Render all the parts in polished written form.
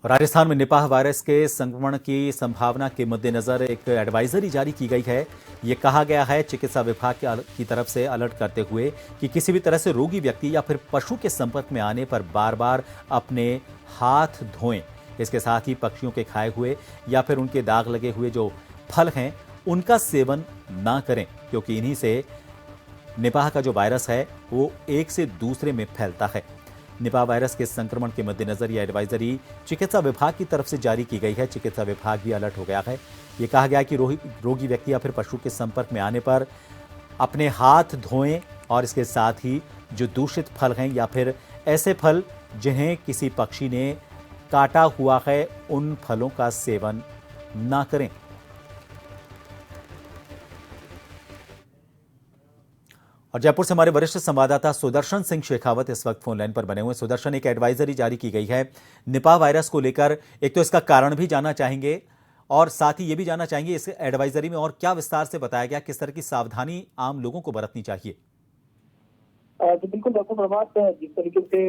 राजस्थान में Nipah virus के संक्रमण की संभावना के मद्देनजर एक एडवाइजरी जारी की गई है। ये कहा गया है चिकित्सा विभाग की तरफ से अलर्ट करते हुए कि किसी भी तरह से रोगी व्यक्ति या फिर पशु के संपर्क में आने पर बार बार अपने हाथ धोएं। इसके साथ ही पक्षियों के खाए हुए या फिर उनके दाग लगे हुए जो फल हैं उनका सेवन ना करें, क्योंकि इन्हीं से निपाह का जो वायरस है वो एक से दूसरे में फैलता है। निपाह वायरस के संक्रमण के मद्देनजर यह एडवाइजरी चिकित्सा विभाग की तरफ से जारी की गई है। चिकित्सा विभाग भी अलर्ट हो गया है। ये कहा गया है कि रोगी व्यक्ति या फिर पशु के संपर्क में आने पर अपने हाथ धोएं और इसके साथ ही जो दूषित फल हैं या फिर ऐसे फल जिन्हें किसी पक्षी ने काटा हुआ है उन फलों का सेवन ना करें। और जयपुर से हमारे वरिष्ठ संवाददाता सुदर्शन सिंह शेखावत इस वक्त फोन लाइन पर बने हुए। सुदर्शन, एक एडवाइजरी जारी की गई है निपाह वायरस को लेकर, एक तो इसका कारण भी जानना चाहेंगे और साथ ही ये भी जानना चाहेंगे इस एडवाइजरी में और क्या विस्तार से बताया गया, किस तरह की सावधानी आम लोगों को बरतनी चाहिए। तो बिल्कुल डॉक्टर प्रभात, जिस तरीके से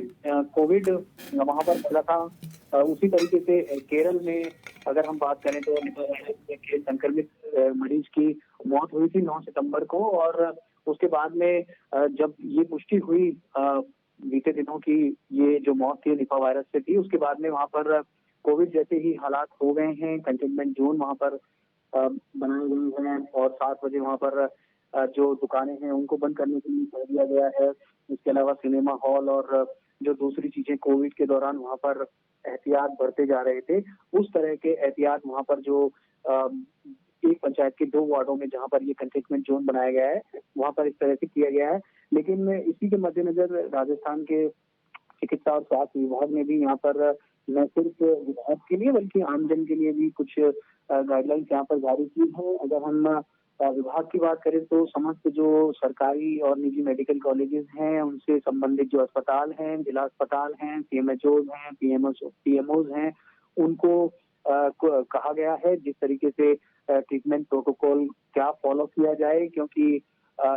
कोविड वहां पर फैला था उसी तरीके से केरल में अगर हम बात करें तो के संक्रमित मरीज की मौत हुई थी 9 सितंबर को। और उसके बाद में जब ये पुष्टि हुई बीते दिनों की ये जो मौत थी निपाह वायरस से थी, उसके बाद में वहां पर कोविड जैसे ही हालात हो गए हैं। कंटेनमेंट जोन वहां पर बनाए गए हैं और 7 बजे वहां पर जो दुकानें हैं उनको बंद करने के लिए कह दिया गया है। इसके अलावा सिनेमा हॉल और जो दूसरी चीजें कोविड के दौरान वहां पर एहतियात बरते जा रहे थे, उस तरह के एहतियात वहां पर जो एक पंचायत के 2 वार्डों में जहां पर ये कंटेनमेंट जोन बनाया गया है वहां पर इस तरह से किया गया है। लेकिन इसी के मद्देनजर राजस्थान के चिकित्सा और स्वास्थ्य विभाग ने भी यहाँ पर न सिर्फ विभाग के लिए बल्कि आमजन के लिए भी कुछ गाइडलाइंस यहाँ पर जारी की है। अगर हम विभाग की बात करें तो समस्त जो सरकारी और निजी मेडिकल कॉलेजेस हैं उनसे संबंधित जो अस्पताल हैं, जिला अस्पताल हैं, सीएमएचओज हैं, पीएमओज हैं, उनको कहा गया है जिस तरीके से ट्रीटमेंट प्रोटोकॉल क्या फॉलो किया जाए, क्योंकि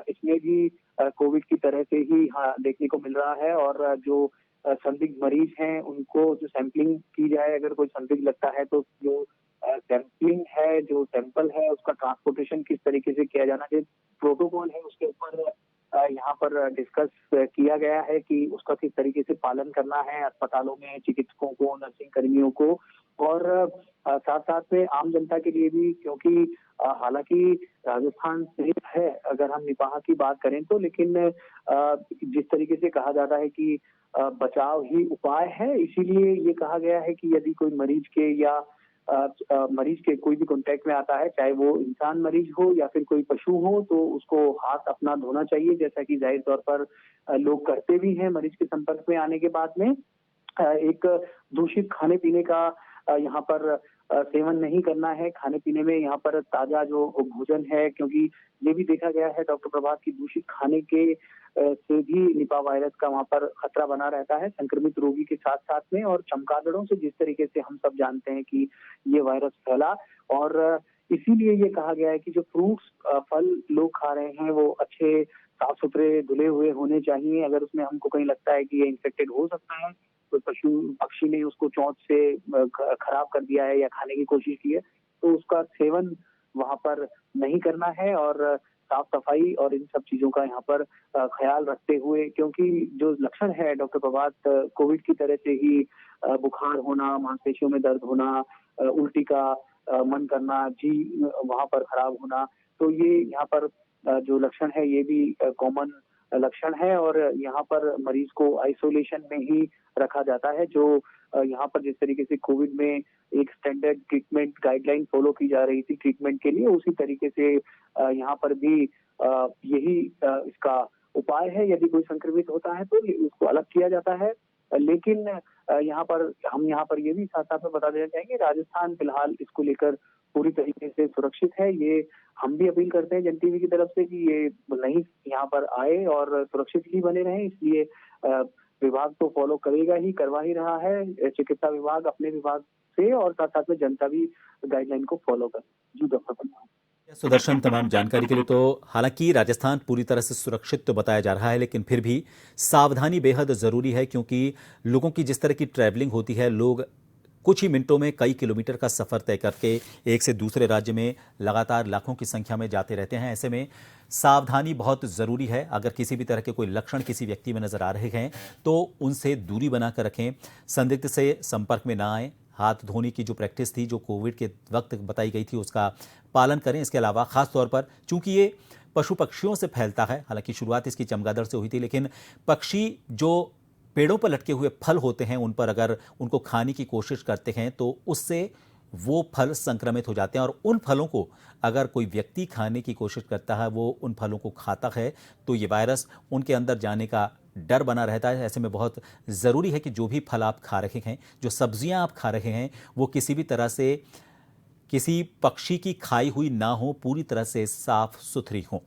इसमें भी कोविड की तरह से ही देखने को मिल रहा है। और जो संदिग्ध मरीज हैं उनको जो सैंपलिंग की जाए, अगर कोई संदिग्ध लगता है तो जो सैंपलिंग है, जो सैंपल है उसका ट्रांसपोर्टेशन किस तरीके से किया जाना चाहिए, प्रोटोकॉल है उसके ऊपर यहाँ पर डिस्कस किया गया है कि उसका किस तरीके से पालन करना है अस्पतालों में चिकित्सकों को, नर्सिंग कर्मियों को और साथ साथ में आम जनता के लिए भी, क्योंकि हालांकि राजस्थान सेफ है अगर हम निपाह की बात करें तो, लेकिन जिस तरीके से कहा जाता है कि बचाव ही उपाय है, इसीलिए ये कहा गया है कि यदि कोई मरीज के या मरीज के कोई भी कांटेक्ट में आता है, चाहे वो इंसान मरीज हो या फिर कोई पशु हो, तो उसको हाथ अपना धोना चाहिए, जैसा कि जाहिर तौर पर लोग करते भी हैं मरीज के संपर्क में आने के बाद में। एक दूषित खाने पीने का यहाँ पर सेवन नहीं करना है। खाने पीने में यहाँ पर ताजा जो भोजन है, क्योंकि ये भी देखा गया है डॉक्टर प्रभात की दूषित खाने के से भी निपाह वायरस का वहाँ पर खतरा बना रहता है संक्रमित रोगी के साथ साथ में। और चमगादड़ों से जिस तरीके से हम सब जानते हैं कि ये वायरस फैला, और इसीलिए ये कहा गया है कि जो फ्रूट्स फल लोग खा रहे हैं वो अच्छे साफ सुथरे धुले हुए होने चाहिए। अगर उसमें हमको कहीं लगता है कि ये इन्फेक्टेड हो सकता है, कोई पशु पक्षी ने उसको चोंच से खराब कर दिया है या खाने की कोशिश की है, तो उसका सेवन वहां पर नहीं करना है। और साफ सफाई और इन सब चीजों का यहाँ पर ख्याल रखते हुए, क्योंकि जो लक्षण है डॉक्टर प्रभात कोविड की तरह से ही बुखार होना, मांसपेशियों में दर्द होना, उल्टी का मन करना, जी वहां पर खराब होना, तो ये यहाँ पर जो लक्षण है ये भी कॉमन लक्षण है। और यहाँ पर मरीज को आइसोलेशन में ही रखा जाता है। जो यहाँ पर जिस तरीके से कोविड में एक स्टैंडर्ड ट्रीटमेंट गाइडलाइन फॉलो की जा रही थी ट्रीटमेंट के लिए, उसी तरीके से यहाँ पर भी यही इसका उपाय है। यदि कोई संक्रमित होता है तो उसको अलग किया जाता है। लेकिन यहाँ पर ये भी साथ साथ में बता देना चाहेंगे, राजस्थान फिलहाल इसको लेकर पूरी तरीके से सुरक्षित है। ये हम भी अपील करते हैं जन टीवी की तरफ से कि ये नहीं यहाँ पर आए और सुरक्षित ही बने रहें। इसलिए विभाग तो फॉलो करेगा ही, करवा ही रहा है चिकित्सा विभाग अपने विभाग से, और साथ साथ में जनता भी गाइडलाइन को फॉलो करे। जी डॉक्टर सुदर्शन, तमाम जानकारी के लिए। तो हालांकि राजस्थान पूरी तरह से सुरक्षित तो बताया जा रहा है, लेकिन फिर भी सावधानी बेहद ज़रूरी है, क्योंकि लोगों की जिस तरह की ट्रैवलिंग होती है, लोग कुछ ही मिनटों में कई किलोमीटर का सफर तय करके एक से दूसरे राज्य में लगातार लाखों की संख्या में जाते रहते हैं। ऐसे में सावधानी बहुत ज़रूरी है। अगर किसी भी तरह के कोई लक्षण किसी व्यक्ति में नज़र आ रहे हैं तो उनसे दूरी बनाकर रखें, संदिग्ध से संपर्क में ना आए, हाथ धोने की जो प्रैक्टिस थी, जो कोविड के वक्त बताई गई थी, उसका पालन करें। इसके अलावा खास तौर पर चूंकि ये पशु पक्षियों से फैलता है, हालांकि शुरुआत इसकी चमगादड़ से हुई थी, लेकिन पक्षी जो पेड़ों पर लटके हुए फल होते हैं उन पर अगर उनको खाने की कोशिश करते हैं तो उससे वो फल संक्रमित हो जाते हैं, और उन फलों को अगर कोई व्यक्ति खाने की कोशिश करता है, वो उन फलों को खाता है, तो ये वायरस उनके अंदर जाने का डर बना रहता है। ऐसे में बहुत ज़रूरी है कि जो भी फल आप खा रहे हैं, जो सब्जियां आप खा रहे हैं, वो किसी भी तरह से किसी पक्षी की खाई हुई ना हो, पूरी तरह से साफ सुथरी हो।